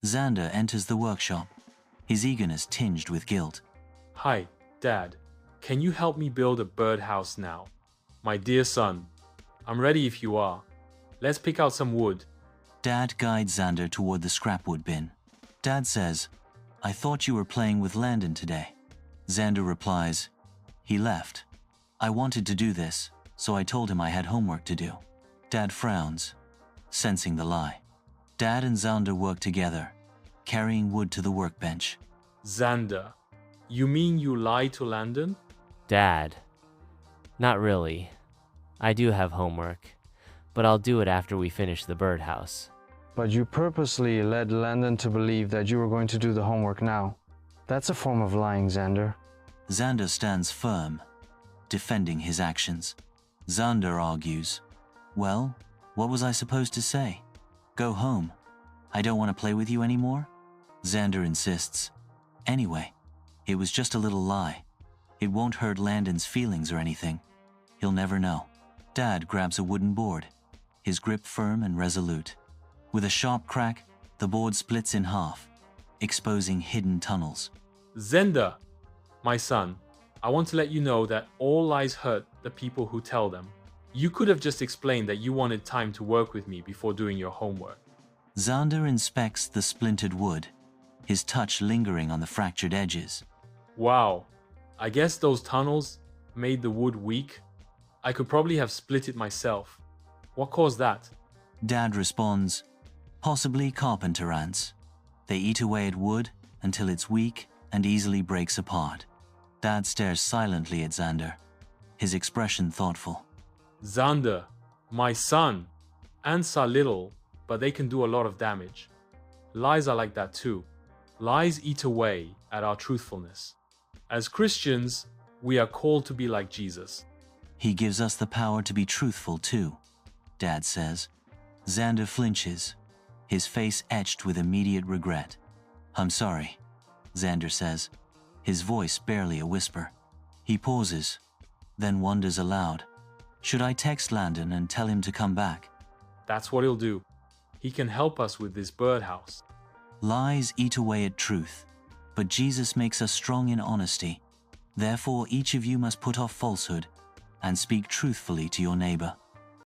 Zander enters the workshop, his eagerness tinged with guilt. Hi, Dad. Can you help me build a birdhouse now? My dear son, I'm ready if you are. Let's pick out some wood. Dad guides Zander toward the scrapwood bin. Dad says, I thought you were playing with Landon today. Zander replies, he left. I wanted to do this, so I told him I had homework to do. Dad frowns, sensing the lie. Dad and Zander work together, carrying wood to the workbench. Zander, you mean you lied to Landon? Dad, not really. I do have homework, but I'll do it after we finish the birdhouse. But you purposely led Landon to believe that you were going to do the homework now. That's a form of lying, Zander. Zander stands firm, defending his actions. Zander argues, well, what was I supposed to say? Go home. I don't want to play with you anymore? Zander insists. Anyway, it was just a little lie. It won't hurt Landon's feelings or anything. He'll never know. Dad grabs a wooden board, his grip firm and resolute. With a sharp crack, the board splits in half, exposing hidden tunnels. Zander, my son, I want to let you know that all lies hurt the people who tell them. You could have just explained that you wanted time to work with me before doing your homework. Zander inspects the splintered wood, his touch lingering on the fractured edges. Wow, I guess those tunnels made the wood weak. I could probably have split it myself. What caused that? Dad responds, possibly carpenter ants. They eat away at wood until it's weak and easily breaks apart. Dad stares silently at Zander, his expression thoughtful. Zander, my son, ants are little, but they can do a lot of damage. Lies are like that too. Lies eat away at our truthfulness. As Christians, we are called to be like Jesus. He gives us the power to be truthful too, Dad says. Zander flinches, his face etched with immediate regret. I'm sorry, Zander says, his voice barely a whisper. He pauses, then wonders aloud. Should I text Landon and tell him to come back? That's what he'll do. He can help us with this birdhouse. Lies eat away at truth, but Jesus makes us strong in honesty. Therefore, each of you must put off falsehood and speak truthfully to your neighbor.